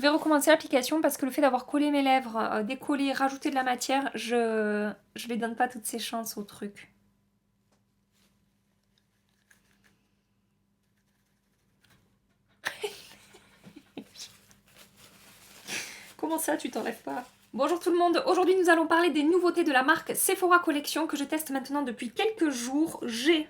Je vais recommencer l'application parce que le fait d'avoir collé mes lèvres, décollé, rajouté de la matière, je lui donne pas toutes ses chances au truc. Comment ça, tu t'enlèves pas? Bonjour tout le monde, aujourd'hui nous allons parler des nouveautés de la marque Sephora Collection que je teste maintenant depuis quelques jours. J'ai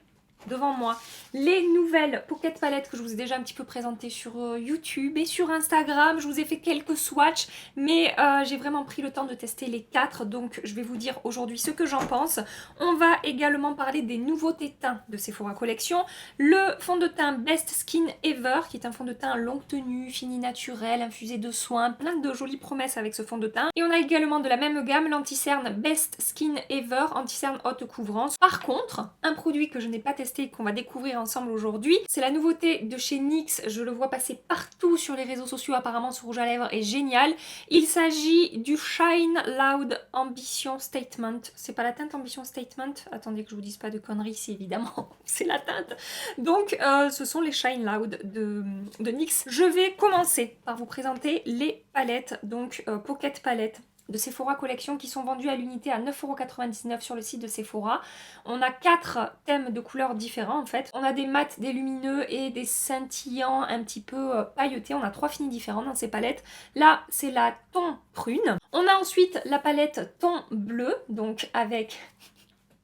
devant moi les nouvelles Pocket Palettes que je vous ai déjà un petit peu présentées sur YouTube et sur Instagram. Je vous ai fait quelques swatchs, mais j'ai vraiment pris le temps de tester les 4, donc je vais vous dire aujourd'hui ce que j'en pense. On va également parler des nouveautés teints de Sephora Collection, le fond de teint Best Skin Ever, qui est un fond de teint longue tenue, fini naturel, infusé de soins, plein de jolies promesses avec ce fond de teint. Et on a également de la même gamme l'anti-cerne Best Skin Ever, anti-cerne haute couvrance. Par contre, un produit que je n'ai pas testé et qu'on va découvrir ensemble aujourd'hui, c'est la nouveauté de chez NYX. Je le vois passer partout sur les réseaux sociaux, apparemment ce rouge à lèvres est génial. Il s'agit du Shine Loud Ambition Statement. C'est pas la teinte Ambition Statement, attendez que je vous dise pas de conneries, c'est évidemment c'est la teinte. Donc ce sont les Shine Loud de NYX. Je vais commencer par vous présenter les palettes, donc Pocket Palette de Sephora Collection qui sont vendus à l'unité à 9,99€ sur le site de Sephora. On a 4 thèmes de couleurs différents en fait. On a des mats, des lumineux et des scintillants un petit peu pailletés. On a 3 finis différents dans ces palettes. Là, c'est la ton prune. On a ensuite la palette ton bleu, donc avec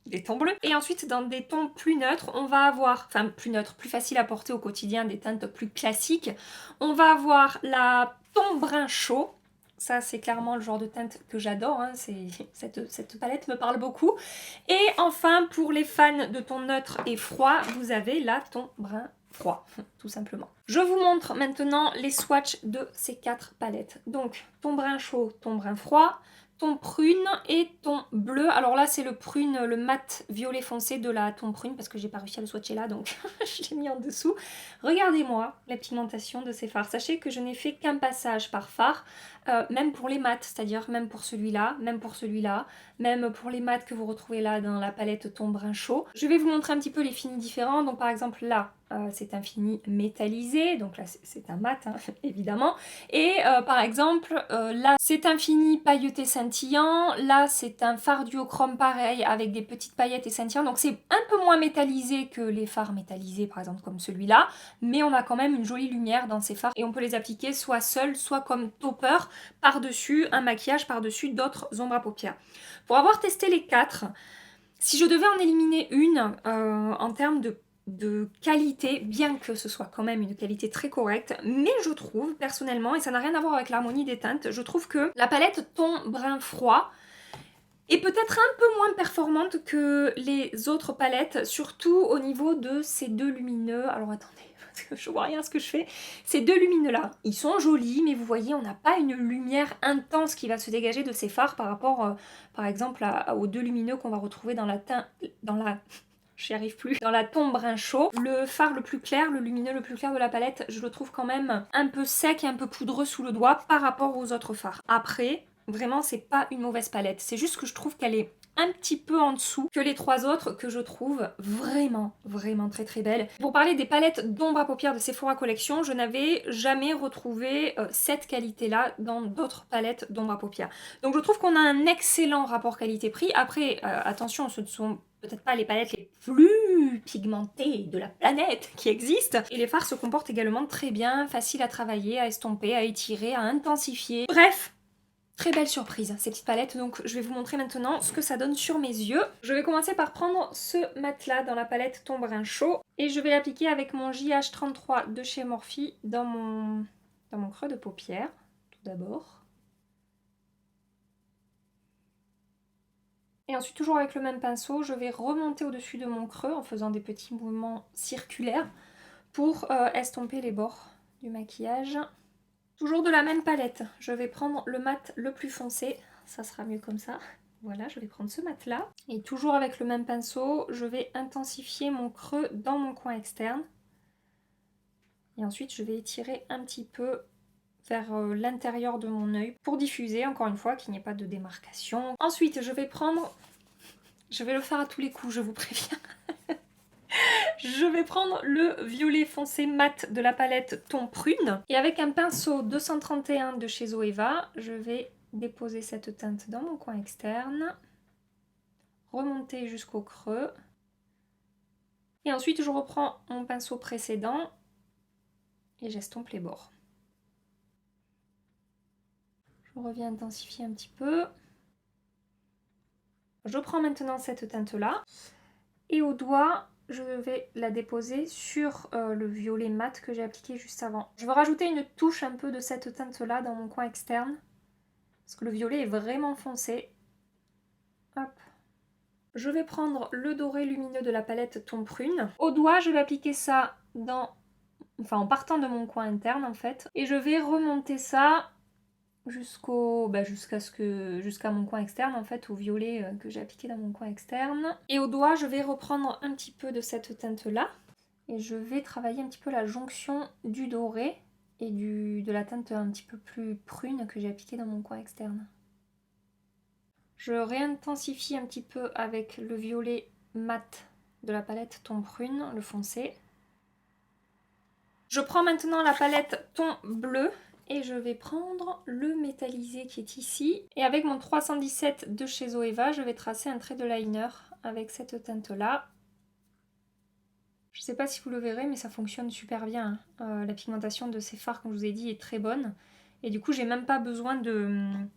des tons bleus. Et ensuite, dans des tons plus neutres, on va avoir, enfin plus neutres, plus facile à porter au quotidien, des teintes plus classiques. On va avoir la ton brun chaud. Ça, c'est clairement le genre de teinte que j'adore, hein. Cette palette me parle beaucoup. Et enfin, pour les fans de ton neutre et froid, vous avez la ton brun froid, tout simplement. Je vous montre maintenant les swatchs de ces 4 palettes. Donc, ton brun chaud, ton brun froid, ton prune et ton bleu. Alors là, c'est le prune, le mat violet foncé de la ton prune, parce que j'ai pas réussi à le swatcher là, donc je l'ai mis en dessous. Regardez-moi la pigmentation de ces fards. Sachez que je n'ai fait qu'un passage par fard, même pour les mats, c'est-à-dire même pour celui-là, même pour celui-là, même pour les mats que vous retrouvez là dans la palette ton brun chaud. Je vais vous montrer un petit peu les finis différents. Donc par exemple là, c'est un fini métallisé, donc là c'est un mat, hein, évidemment. Et par exemple, là c'est un fini pailleté scintillant, là c'est un fard duochrome pareil avec des petites paillettes et scintillants, donc c'est un peu moins métallisé que les fards métallisés par exemple comme celui-là, mais on a quand même une jolie lumière dans ces fards et on peut les appliquer soit seuls, soit comme topper par-dessus, un maquillage par-dessus d'autres ombres à paupières. Pour avoir testé les 4, si je devais en éliminer une en termes de qualité, bien que ce soit quand même une qualité très correcte, mais je trouve personnellement, et ça n'a rien à voir avec l'harmonie des teintes, je trouve que la palette ton brun froid est peut-être un peu moins performante que les autres palettes, surtout au niveau de ces deux lumineux. Alors attendez, parce que je vois rien à ce que je fais. Ces deux lumineux là, ils sont jolis, mais vous voyez, on n'a pas une lumière intense qui va se dégager de ces fards par rapport, par exemple, aux deux lumineux qu'on va retrouver dans la teinte, j'y arrive plus. Dans la ton brun chaud, le fard le plus clair, le lumineux le plus clair de la palette, je le trouve quand même un peu sec et un peu poudreux sous le doigt par rapport aux autres fards. Après, vraiment, c'est pas une mauvaise palette. C'est juste que je trouve qu'elle est un petit peu en dessous que les 3 autres que je trouve vraiment, vraiment très très belles. Pour parler des palettes d'ombre à paupières de Sephora Collection, je n'avais jamais retrouvé cette qualité-là dans d'autres palettes d'ombre à paupières. Donc je trouve qu'on a un excellent rapport qualité-prix. Après, attention, ce ne sont peut-être pas les palettes les plus pigmentées de la planète qui existent. Et les fards se comportent également très bien, faciles à travailler, à estomper, à étirer, à intensifier. Bref, très belle surprise ces petites palettes, donc je vais vous montrer maintenant ce que ça donne sur mes yeux. Je vais commencer par prendre ce mat-là dans la palette ton brun chaud et je vais l'appliquer avec mon JH33 de chez Morphe dans mon creux de paupière, tout d'abord. Et ensuite, toujours avec le même pinceau, je vais remonter au-dessus de mon creux en faisant des petits mouvements circulaires pour estomper les bords du maquillage. Toujours de la même palette, je vais prendre le mat le plus foncé, ça sera mieux comme ça. Voilà, je vais prendre ce mat là. Et toujours avec le même pinceau, je vais intensifier mon creux dans mon coin externe. Et ensuite, je vais étirer un petit peu vers l'intérieur de mon œil pour diffuser, encore une fois, qu'il n'y ait pas de démarcation. Ensuite, je vais le faire à tous les coups, je vous préviens. Je vais prendre le violet foncé mat de la palette Ton Prune. Et avec un pinceau 231 de chez Zoeva, je vais déposer cette teinte dans mon coin externe. Remonter jusqu'au creux. Et ensuite, je reprends mon pinceau précédent et j'estompe les bords. Je reviens intensifier un petit peu. Je prends maintenant cette teinte-là et au doigt, je vais la déposer sur le violet mat que j'ai appliqué juste avant. Je vais rajouter une touche un peu de cette teinte-là dans mon coin externe parce que le violet est vraiment foncé. Hop. Je vais prendre le doré lumineux de la palette Ton Prune. Au doigt, je vais appliquer ça en partant de mon coin interne en fait. Et je vais remonter ça jusqu'à mon coin externe en fait, au violet que j'ai appliqué dans mon coin externe. Et au doigt, je vais reprendre un petit peu de cette teinte là. Et je vais travailler un petit peu la jonction du doré et de la teinte un petit peu plus prune que j'ai appliquée dans mon coin externe. Je réintensifie un petit peu avec le violet mat de la palette Ton Prune, le foncé. Je prends maintenant la palette Ton Bleu et je vais prendre le métallisé qui est ici. Et avec mon 317 de chez Zoeva, je vais tracer un trait de liner avec cette teinte-là. Je ne sais pas si vous le verrez, mais ça fonctionne super bien. La pigmentation de ces fards, comme je vous ai dit, est très bonne. Et du coup, j'ai même pas besoin de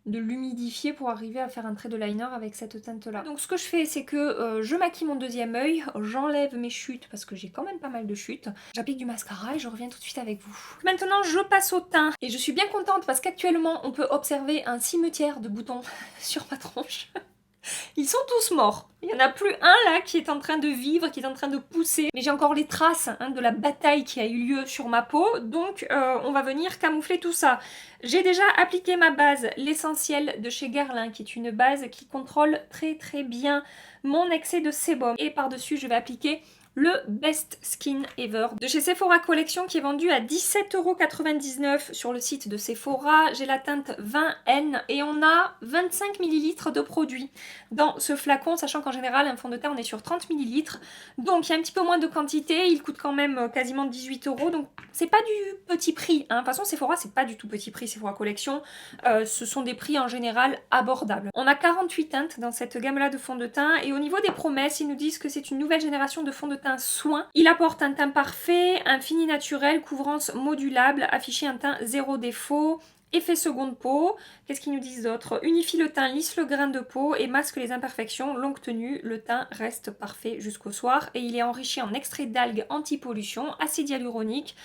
l'humidifier pour arriver à faire un trait de liner avec cette teinte là. Donc ce que je fais, c'est que je maquille mon deuxième œil, j'enlève mes chutes parce que j'ai quand même pas mal de chutes, j'applique du mascara et je reviens tout de suite avec vous. Maintenant je passe au teint et je suis bien contente parce qu'actuellement on peut observer un cimetière de boutons sur ma tronche. Ils sont tous morts. Il n'y en a plus un là qui est en train de vivre, qui est en train de pousser. Mais j'ai encore les traces de la bataille qui a eu lieu sur ma peau. Donc on va venir camoufler tout ça. J'ai déjà appliqué ma base, l'essentiel de chez Guerlain, qui est une base qui contrôle très bien mon excès de sébum. Et par-dessus, je vais appliquer le Best Skin Ever de chez Sephora Collection qui est vendu à 17,99 € sur le site de Sephora. J'ai la teinte 20N et on a 25 ml de produit dans ce flacon, sachant qu'en général un fond de teint on est sur 30 ml. Donc il y a un petit peu moins de quantité, il coûte quand même quasiment 18 €, donc c'est pas du petit prix. De toute façon Sephora c'est pas du tout petit prix, Sephora Collection, ce sont des prix en général abordables. On a 48 teintes dans cette gamme là de fond de teint et au niveau des promesses ils nous disent que c'est une nouvelle génération de fond de teint soin. Il apporte un teint parfait, un fini naturel, couvrance modulable, affiché un teint zéro défaut, effet seconde peau. Qu'est-ce qu'ils nous disent d'autre? Unifie le teint, lisse le grain de peau et masque les imperfections. Longue tenue, le teint reste parfait jusqu'au soir et il est enrichi en extrait d'algues anti-pollution, acide hyaluronique.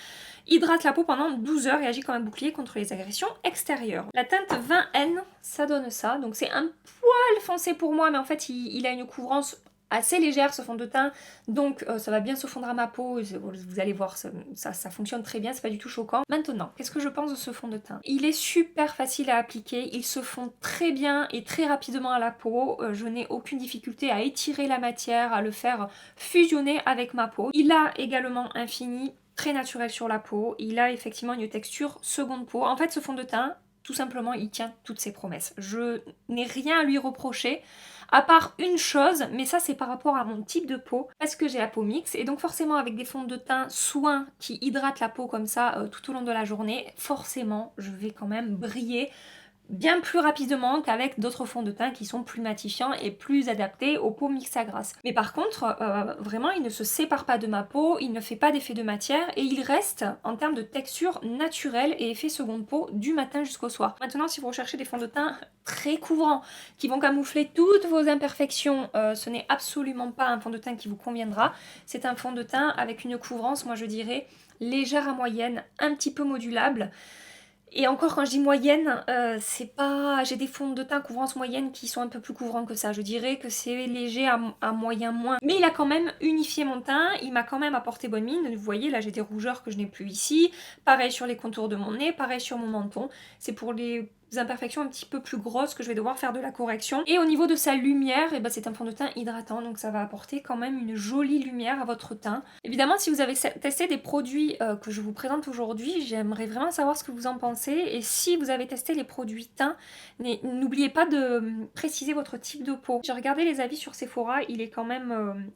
Hydrate la peau pendant 12 heures et agit comme un bouclier contre les agressions extérieures. La teinte 20N, ça donne ça. Donc c'est un poil foncé pour moi, mais en fait il a une couvrance assez légère ce fond de teint, donc ça va bien se fondre à ma peau, vous allez voir, ça fonctionne très bien, c'est pas du tout choquant. Maintenant, qu'est-ce que je pense de ce fond de teint? Il est super facile à appliquer, il se fond très bien et très rapidement à la peau, je n'ai aucune difficulté à étirer la matière, à le faire fusionner avec ma peau. Il a également un fini très naturel sur la peau, il a effectivement une texture seconde peau. En fait ce fond de teint, tout simplement il tient toutes ses promesses. Je n'ai rien à lui reprocher. À part une chose, mais ça c'est par rapport à mon type de peau, parce que j'ai la peau mixte, et donc forcément avec des fonds de teint soins qui hydratent la peau comme ça tout au long de la journée, forcément je vais quand même briller bien plus rapidement qu'avec d'autres fonds de teint qui sont plus matifiants et plus adaptés aux peaux mixtes à grasse. Mais par contre, vraiment, il ne se sépare pas de ma peau, il ne fait pas d'effet de matière et il reste en termes de texture naturelle et effet seconde peau du matin jusqu'au soir. Maintenant, si vous recherchez des fonds de teint très couvrants qui vont camoufler toutes vos imperfections, ce n'est absolument pas un fond de teint qui vous conviendra. C'est un fond de teint avec une couvrance, moi je dirais, légère à moyenne, un petit peu modulable. Et encore quand je dis moyenne, c'est pas... J'ai des fonds de teint couvrance moyenne qui sont un peu plus couvrants que ça. Je dirais que c'est léger à moyen moins. Mais il a quand même unifié mon teint, il m'a quand même apporté bonne mine. Vous voyez, là j'ai des rougeurs que je n'ai plus ici. Pareil sur les contours de mon nez, pareil sur mon menton. C'est pour les imperfections un petit peu plus grosses que je vais devoir faire de la correction. Et au niveau de sa lumière, et ben c'est un fond de teint hydratant, donc ça va apporter quand même une jolie lumière à votre teint. Évidemment, si vous avez testé des produits que je vous présente aujourd'hui, j'aimerais vraiment savoir ce que vous en pensez. Et si vous avez testé les produits teint, n'oubliez pas de préciser votre type de peau. J'ai regardé les avis sur Sephora, il est quand même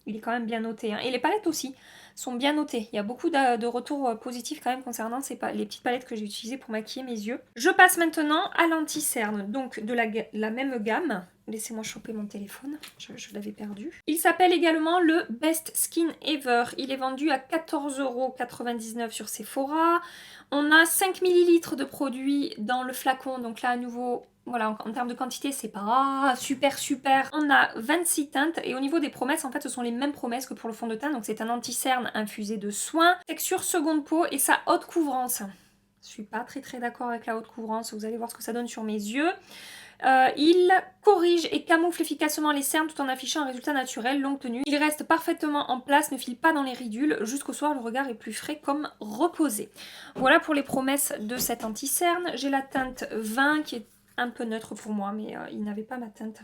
bien noté, hein. Et les palettes aussi sont bien notées. Il y a beaucoup de retours positifs quand même concernant les petites palettes que j'ai utilisées pour maquiller mes yeux. Je passe maintenant à l'anti-cerne, donc de la même gamme. Laissez-moi choper mon téléphone, je l'avais perdu. Il s'appelle également le Best Skin Ever. Il est vendu à 14,99 € sur Sephora. On a 5 ml de produit dans le flacon, donc là à nouveau... Voilà, en termes de quantité, c'est pas super. On a 26 teintes et au niveau des promesses, en fait, ce sont les mêmes promesses que pour le fond de teint. Donc c'est un anti-cerne infusé de soins, texture seconde peau et sa haute couvrance. Je suis pas très d'accord avec la haute couvrance, vous allez voir ce que ça donne sur mes yeux. Il corrige et camoufle efficacement les cernes tout en affichant un résultat naturel, longue tenue. Il reste parfaitement en place, ne file pas dans les ridules. Jusqu'au soir, le regard est plus frais comme reposé. Voilà pour les promesses de cet anti-cerne. J'ai la teinte 20 qui est un peu neutre pour moi, mais il n'avait pas ma teinte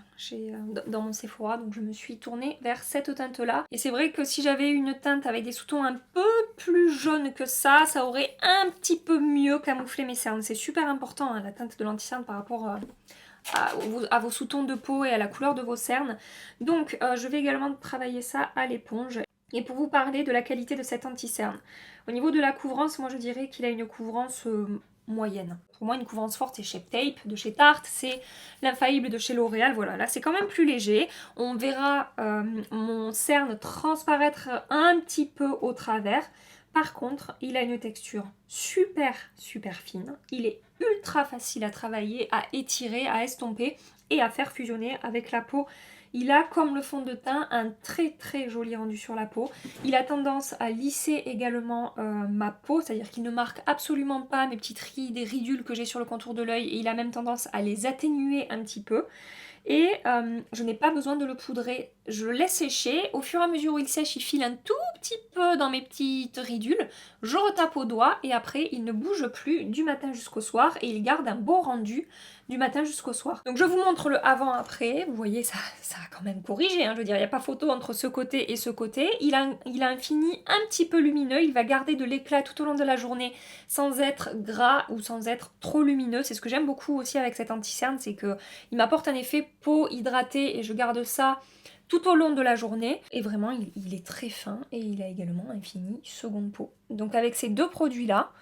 dans mon Sephora, donc je me suis tournée vers cette teinte-là. Et c'est vrai que si j'avais une teinte avec des sous-tons un peu plus jaunes que ça aurait un petit peu mieux camouflé mes cernes. C'est super important, hein, la teinte de l'anti-cerne par rapport à vos sous-tons de peau et à la couleur de vos cernes. Donc je vais également travailler ça à l'éponge. Et pour vous parler de la qualité de cet anti-cerne, au niveau de la couvrance, moi je dirais qu'il a une couvrance moyenne. Pour moi, une couvrance forte, c'est Shape Tape de chez Tarte, c'est l'infaillible de chez L'Oréal. Voilà, là c'est quand même plus léger. On verra mon cerne transparaître un petit peu au travers. Par contre, il a une texture super fine. Il est ultra facile à travailler, à étirer, à estomper et à faire fusionner avec la peau. Il a, comme le fond de teint, un très joli rendu sur la peau. Il a tendance à lisser également ma peau, c'est-à-dire qu'il ne marque absolument pas mes petites rides et ridules que j'ai sur le contour de l'œil, et il a même tendance à les atténuer un petit peu. Et je n'ai pas besoin de le poudrer, je le laisse sécher. Au fur et à mesure où il sèche, il file un tout petit peu dans mes petites ridules. Je retape au doigt et après il ne bouge plus du matin jusqu'au soir et il garde un beau rendu du matin jusqu'au soir. Donc je vous montre le avant-après. Vous voyez, ça a quand même corrigé, hein. Je veux dire, il n'y a pas photo entre ce côté et ce côté. Il a un fini un petit peu lumineux. Il va garder de l'éclat tout au long de la journée sans être gras ou sans être trop lumineux. C'est ce que j'aime beaucoup aussi avec cet anti-cerne, c'est que il m'apporte un effet peau hydratée et je garde ça tout au long de la journée. Et vraiment, il est très fin et il a également un fini seconde peau. Donc avec ces deux produits-là,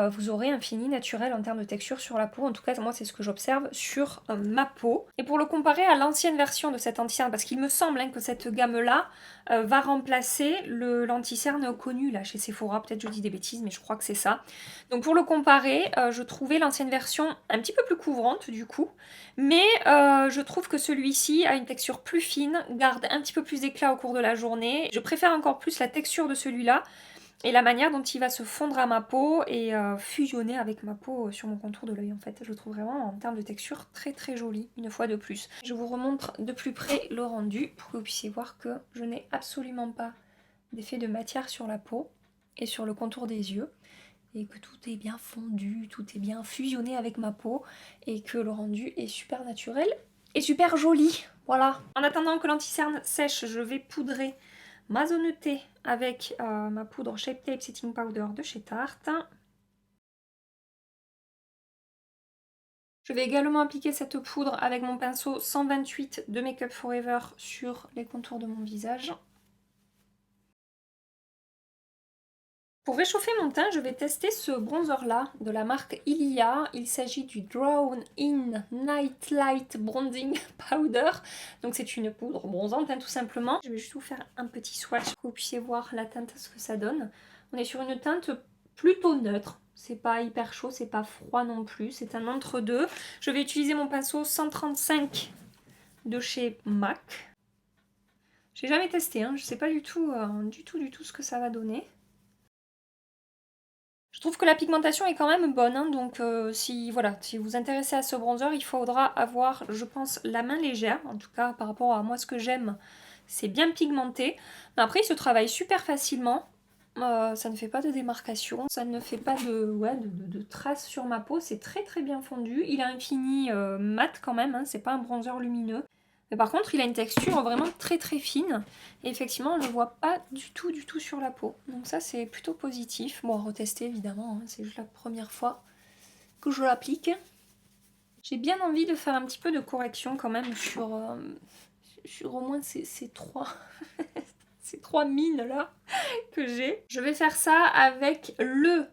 vous aurez un fini naturel en termes de texture sur la peau. En tout cas, moi, c'est ce que j'observe sur ma peau. Et pour le comparer à l'ancienne version de cet anti-cerne, parce qu'il me semble que cette gamme-là va remplacer l'anti-cerne connu là chez Sephora. Peut-être je dis des bêtises, mais je crois que c'est ça. Donc pour le comparer, je trouvais l'ancienne version un petit peu plus couvrante du coup. Mais je trouve que celui-ci a une texture plus fine, garde un petit peu plus d'éclat au cours de la journée. Je préfère encore plus la texture de celui-là et la manière dont il va se fondre à ma peau et fusionner avec ma peau sur mon contour de l'œil en fait. Je le trouve vraiment en termes de texture très joli, une fois de plus. Je vous remontre de plus près le rendu pour que vous puissiez voir que je n'ai absolument pas d'effet de matière sur la peau et sur le contour des yeux. Et que tout est bien fondu, tout est bien fusionné avec ma peau et que le rendu est super naturel et super joli. Voilà. En attendant que l'anti-cerne sèche, je vais poudrer ma zone T avec ma poudre Shape Tape Setting Powder de chez Tarte. Je vais également appliquer cette poudre avec mon pinceau 128 de Make Up Forever sur les contours de mon visage. Pour réchauffer mon teint, je vais tester ce bronzer-là de la marque Ilia. Il s'agit du Drawn In Night Light Bronzing Powder. Donc c'est une poudre bronzante tout simplement. Je vais juste vous faire un petit swatch pour que vous puissiez voir la teinte, ce que ça donne. On est sur une teinte plutôt neutre. C'est pas hyper chaud, c'est pas froid non plus. C'est un entre-deux. Je vais utiliser mon pinceau 135 de chez MAC. J'ai jamais testé, hein. Je sais pas du tout ce que ça va donner. Je trouve que la pigmentation est quand même bonne, hein, donc si vous vous intéressez à ce bronzer, il faudra avoir, je pense, la main légère. En tout cas, par rapport à moi, ce que j'aime, c'est bien pigmenté. Mais après, il se travaille super facilement. ça ne fait pas de démarcation, ça ne fait pas de traces sur ma peau, c'est très très bien fondu. Il a un fini mat quand même, hein, c'est pas un bronzer lumineux. Mais par contre, il a une texture vraiment très très fine. Et effectivement, on ne le voit pas du tout sur la peau. Donc ça, c'est plutôt positif. Bon, à retester évidemment, hein, c'est juste la première fois que je l'applique. J'ai bien envie de faire un petit peu de correction quand même sur au moins ces trois... ces trois mines là que j'ai. Je vais faire ça avec le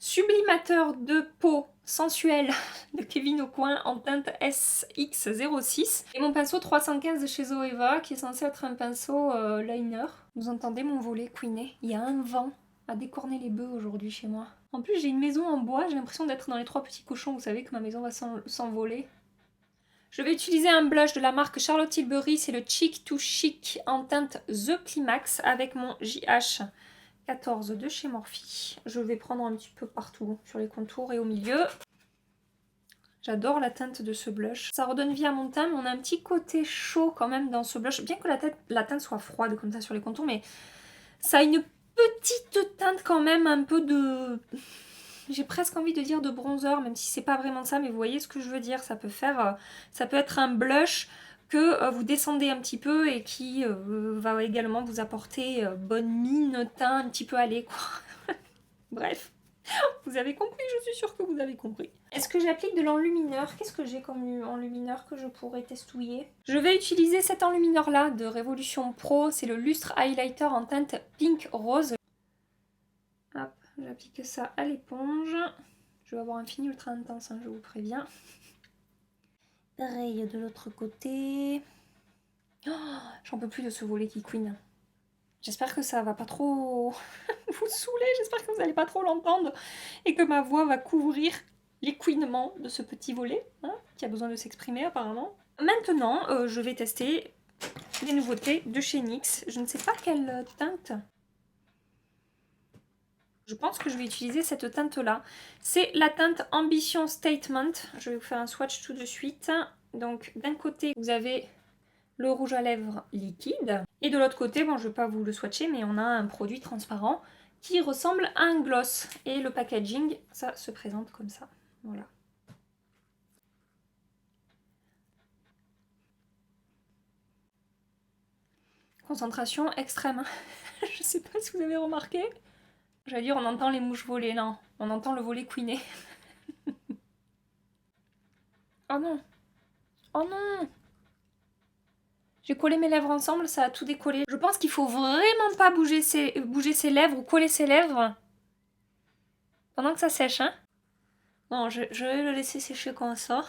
sublimateur de peau sensuel de Kevyn Aucoin en teinte SX06 et mon pinceau 315 de chez Zoeva qui est censé être un pinceau liner. Vous entendez mon volet couiner? Il y a un vent à décorner les bœufs aujourd'hui chez moi. En plus j'ai une maison en bois, j'ai l'impression d'être dans les trois petits cochons, vous savez que ma maison va s'envoler. Je vais utiliser un blush de la marque Charlotte Tilbury, c'est le Cheek to Chic en teinte The Climax avec mon JH14 de chez Morphe. Je vais prendre un petit peu partout, sur les contours et au milieu. J'adore la teinte de ce blush. Ça redonne vie à mon teint, mais on a un petit côté chaud quand même dans ce blush. Bien que la teinte soit froide comme ça sur les contours, mais ça a une petite teinte quand même un peu de... J'ai presque envie de dire de bronzer, même si c'est pas vraiment ça, mais vous voyez ce que je veux dire. Ça peut être un blush que vous descendez un petit peu et qui va également vous apporter bonne mine, teint un petit peu allé, quoi. Bref, vous avez compris, je suis sûre que vous avez compris. Est-ce que j'applique de l'enlumineur? Qu'est-ce que j'ai comme enlumineur que je pourrais testouiller? Je vais utiliser cet enlumineur là de Révolution Pro, c'est le Lustre Highlighter en teinte Pink Rose. Hop, j'applique ça à l'éponge. Je vais avoir un fini ultra intense, hein, je vous préviens. Pareil de l'autre côté. Oh, j'en peux plus de ce volet qui couine. J'espère que ça va pas trop vous saouler, j'espère que vous n'allez pas trop l'entendre et que ma voix va couvrir les couinements de ce petit volet, hein, qui a besoin de s'exprimer apparemment. Maintenant, je vais tester les nouveautés de chez NYX. Je ne sais pas quelle teinte. Je pense que je vais utiliser cette teinte-là. C'est la teinte Ambition Statement. Je vais vous faire un swatch tout de suite. Donc d'un côté, vous avez le rouge à lèvres liquide. Et de l'autre côté, bon, je ne vais pas vous le swatcher, mais on a un produit transparent qui ressemble à un gloss. Et le packaging, ça se présente comme ça. Voilà. Concentration extrême. Je ne sais pas si vous avez remarqué. J'allais dire, on entend les mouches voler. Non, on entend le volet couiner. Oh non! Oh non! J'ai collé mes lèvres ensemble, ça a tout décollé. Je pense qu'il faut vraiment pas bouger ses lèvres ou coller ses lèvres pendant que ça sèche, hein. Non, je vais le laisser sécher comme ça.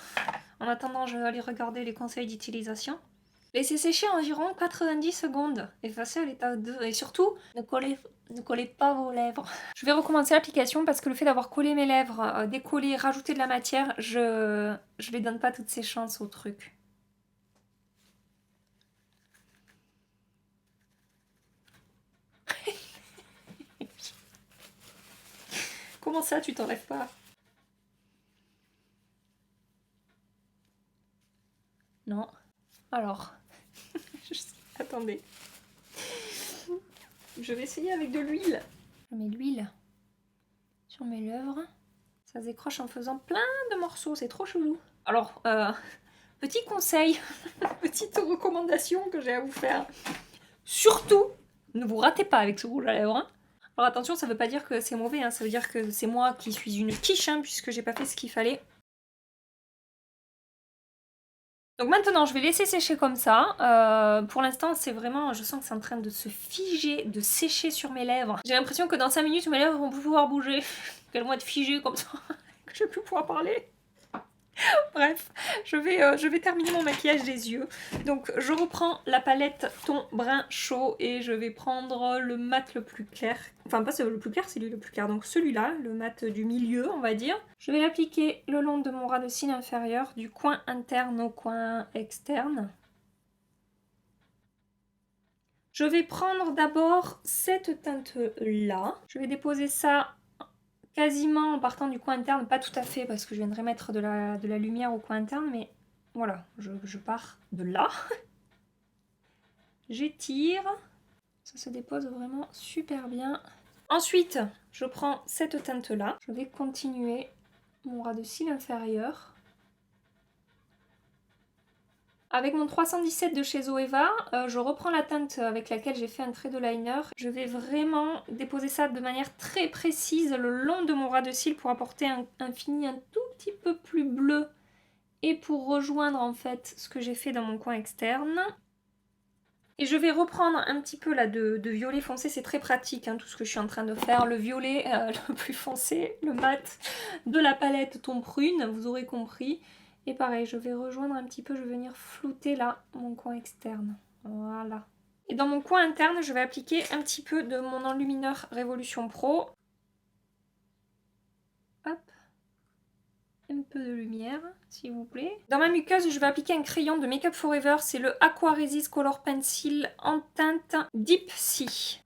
En attendant, je vais aller regarder les conseils d'utilisation. Laissez sécher environ 90 secondes. Effacez à l'état 2. Et surtout, ne collez pas vos lèvres. Je vais recommencer l'application parce que le fait d'avoir collé mes lèvres, décoller, rajouter de la matière, je lui donne pas toutes ses chances au truc. Comment ça, tu t'enlèves pas? Non. Alors, attendez. Je vais essayer avec de l'huile. Je mets l'huile sur mes lèvres. Ça se décroche en faisant plein de morceaux, c'est trop chelou. Alors, petit conseil, petite recommandation que j'ai à vous faire. Surtout, ne vous ratez pas avec ce rouge à lèvres. Hein. Alors attention, ça veut pas dire que c'est mauvais, hein. Ça veut dire que c'est moi qui suis une quiche, hein, puisque j'ai pas fait ce qu'il fallait. Donc maintenant, je vais laisser sécher comme ça. Pour l'instant, c'est vraiment... Je sens que c'est en train de se figer, de sécher sur mes lèvres. J'ai l'impression que dans 5 minutes, mes lèvres vont plus pouvoir bouger. Qu'elles vont être figées comme ça, que je vais plus pouvoir parler. Bref, je vais terminer mon maquillage des yeux. Donc je reprends la palette ton brun chaud et je vais prendre le mat le plus clair. Enfin pas le plus clair, c'est lui le plus clair. Donc celui-là, le mat du milieu on va dire. Je vais l'appliquer le long de mon ras de cils inférieur, du coin interne au coin externe. Je vais prendre d'abord cette teinte-là. Je vais déposer ça quasiment en partant du coin interne, pas tout à fait parce que je viendrai mettre de la lumière au coin interne, mais voilà, je pars de là. J'étire, ça se dépose vraiment super bien. Ensuite, je prends cette teinte-là. Je vais continuer mon ras de cils inférieur. Avec mon 317 de chez Zoeva, je reprends la teinte avec laquelle j'ai fait un trait de liner. Je vais vraiment déposer ça de manière très précise le long de mon ras de cils pour apporter un fini un tout petit peu plus bleu et pour rejoindre en fait ce que j'ai fait dans mon coin externe. Et je vais reprendre un petit peu là de violet foncé, c'est très pratique hein, tout ce que je suis en train de faire. Le violet le plus foncé, le mat de la palette ton prune, vous aurez compris. Et pareil, je vais rejoindre un petit peu, je vais venir flouter là mon coin externe. Voilà. Et dans mon coin interne, je vais appliquer un petit peu de mon enlumineur Révolution Pro. Hop. Un peu de lumière, s'il vous plaît. Dans ma muqueuse, je vais appliquer un crayon de Make Up Forever. C'est le Aqua Resist Color Pencil en teinte Deep Sea.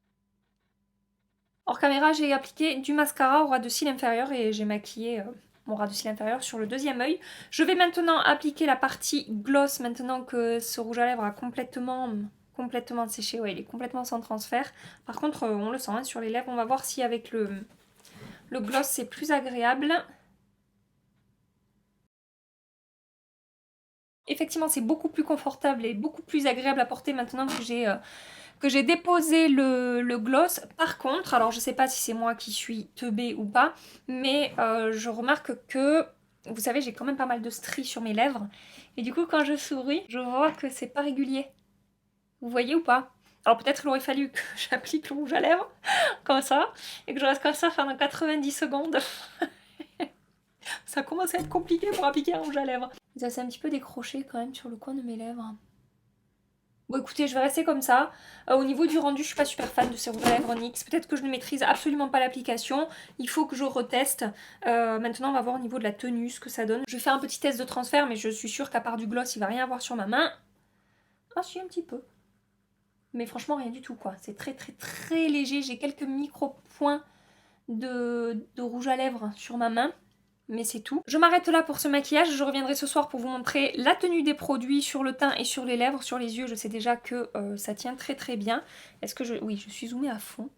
Hors caméra, j'ai appliqué du mascara au ras de cils inférieur et j'ai maquillé mon ras de cils inférieur sur le deuxième œil. Je vais maintenant appliquer la partie gloss maintenant que ce rouge à lèvres a complètement séché. Ouais, il est complètement sans transfert. Par contre, on le sent hein, sur les lèvres. On va voir si avec le gloss c'est plus agréable. Effectivement, c'est beaucoup plus confortable et beaucoup plus agréable à porter maintenant que j'ai déposé le gloss. Par contre, alors je sais pas si c'est moi qui suis teubée ou pas, mais je remarque que, vous savez, j'ai quand même pas mal de stries sur mes lèvres. Et du coup, quand je souris, je vois que c'est pas régulier. Vous voyez ou pas? Alors peut-être qu'il aurait fallu que j'applique le rouge à lèvres, comme ça, et que je reste comme ça pendant 90 secondes. Ça commence à être compliqué pour appliquer un rouge à lèvres. Ça s'est un petit peu décroché quand même sur le coin de mes lèvres. Bon écoutez, je vais rester comme ça. Au niveau du rendu, je suis pas super fan de ces rouges à lèvres NYX. Peut-être que je ne maîtrise absolument pas l'application. Il faut que je reteste. Maintenant, on va voir au niveau de la tenue ce que ça donne. Je vais faire un petit test de transfert, mais je suis sûre qu'à part du gloss, il va rien avoir sur ma main. Ah si, un petit peu. Mais franchement, rien du tout quoi. C'est très très très léger. J'ai quelques micro-points de rouge à lèvres sur ma main. Mais c'est tout. Je m'arrête là pour ce maquillage. Je reviendrai ce soir pour vous montrer la tenue des produits sur le teint et sur les lèvres. Sur les yeux, je sais déjà que ça tient très très bien. Est-ce que je... Oui, je suis zoomée à fond.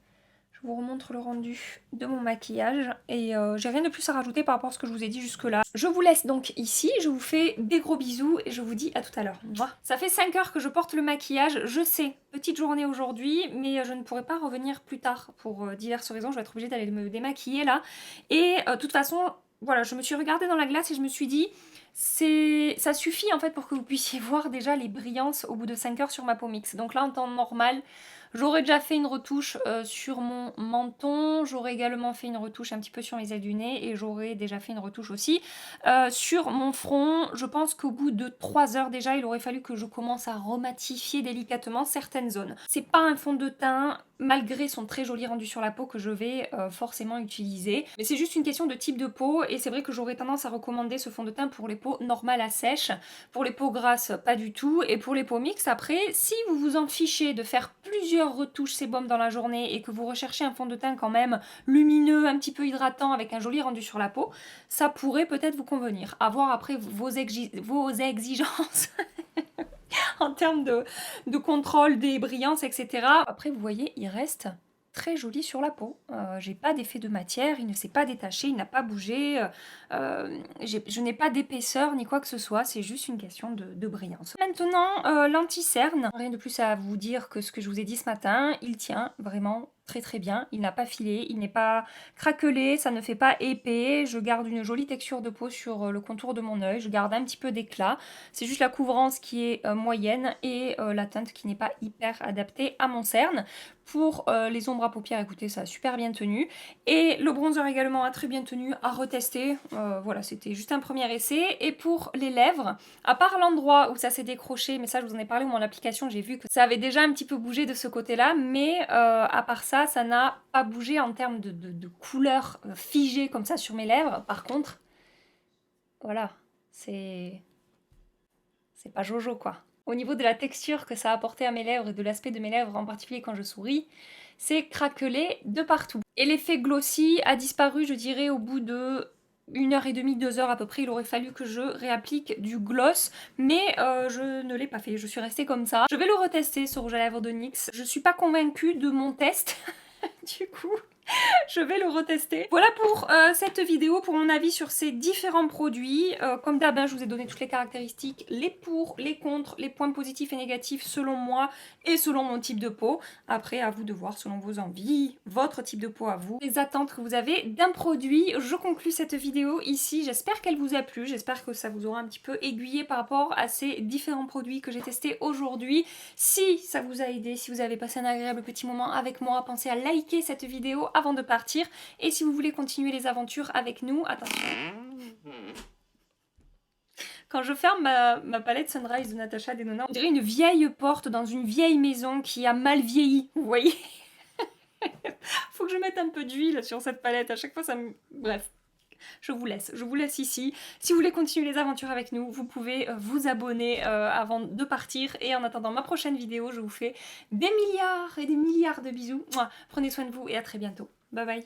Je vous remontre le rendu de mon maquillage. Et j'ai rien de plus à rajouter par rapport à ce que je vous ai dit jusque là. Je vous laisse donc ici. Je vous fais des gros bisous et je vous dis à tout à l'heure. Ça fait 5 heures que je porte le maquillage. Je sais, petite journée aujourd'hui, mais je ne pourrai pas revenir plus tard pour diverses raisons. Je vais être obligée d'aller me démaquiller là. Et de toute façon... Voilà, je me suis regardée dans la glace et je me suis dit, ça suffit en fait pour que vous puissiez voir déjà les brillances au bout de 5 heures sur ma peau mixte. Donc là, en temps normal, j'aurais déjà fait une retouche sur mon menton, j'aurais également fait une retouche un petit peu sur les ailes du nez et j'aurais déjà fait une retouche aussi sur mon front. Je pense qu'au bout de 3 heures déjà, il aurait fallu que je commence à rematifier délicatement certaines zones. C'est pas un fond de teint, malgré son très joli rendu sur la peau, que je vais forcément utiliser. Mais c'est juste une question de type de peau et c'est vrai que j'aurais tendance à recommander ce fond de teint pour les peaux normales à sèche. Pour les peaux grasses, pas du tout. Et pour les peaux mixtes, après, si vous vous en fichez de faire plusieurs retouches sébum dans la journée et que vous recherchez un fond de teint quand même lumineux, un petit peu hydratant avec un joli rendu sur la peau, ça pourrait peut-être vous convenir. À voir après vos exigences en termes de contrôle des brillances, etc. Après, vous voyez, il reste très joli sur la peau. J'ai pas d'effet de matière, il ne s'est pas détaché, il n'a pas bougé. Je n'ai pas d'épaisseur ni quoi que ce soit, c'est juste une question de brillance. Maintenant, l'anti-cerne. Rien de plus à vous dire que ce que je vous ai dit ce matin. Il tient vraiment très très bien. Il n'a pas filé, il n'est pas craquelé, ça ne fait pas épais. Je garde une jolie texture de peau sur le contour de mon œil. Je garde un petit peu d'éclat. C'est juste la couvrance qui est moyenne et la teinte qui n'est pas hyper adaptée à mon cerne. Pour les ombres à paupières, écoutez, ça a super bien tenu. Et le bronzer également a très bien tenu, à retester. Voilà, c'était juste un premier essai. Et pour les lèvres, à part l'endroit où ça s'est décroché, mais ça je vous en ai parlé au moment de l'application, j'ai vu que ça avait déjà un petit peu bougé de ce côté-là, mais à part ça n'a pas bougé en termes de couleur figée comme ça sur mes lèvres. Par contre, voilà, c'est pas Jojo quoi. Au niveau de la texture que ça a apporté à mes lèvres et de l'aspect de mes lèvres en particulier quand je souris, c'est craquelé de partout. Et l'effet glossy a disparu, je dirais, au bout de 1h30, 2 heures à peu près. Il aurait fallu que je réapplique du gloss, mais je ne l'ai pas fait. Je suis restée comme ça. Je vais le retester, ce rouge à lèvres de NYX. Je suis pas convaincue de mon test, du coup. Je vais le retester. Voilà pour cette vidéo, pour mon avis sur ces différents produits. Comme d'hab, je vous ai donné toutes les caractéristiques, les pour, les contre, les points positifs et négatifs selon moi et selon mon type de peau. Après, à vous de voir selon vos envies, votre type de peau à vous, les attentes que vous avez d'un produit. Je conclue cette vidéo ici. J'espère qu'elle vous a plu. J'espère que ça vous aura un petit peu aiguillé par rapport à ces différents produits que j'ai testés aujourd'hui. Si ça vous a aidé, si vous avez passé un agréable petit moment avec moi, pensez à liker cette vidéo avant de partir. Et si vous voulez continuer les aventures avec nous, attention. Quand je ferme ma palette Sunrise de Natasha Denona, on dirait une vieille porte dans une vieille maison qui a mal vieilli, vous voyez. Faut que je mette un peu d'huile sur cette palette, à chaque fois ça me... Bref. Je vous laisse ici. Si vous voulez continuer les aventures avec nous, vous pouvez vous abonner avant de partir. Et en attendant ma prochaine vidéo, je vous fais des milliards et des milliards de bisous. Prenez soin de vous et à très bientôt. Bye bye.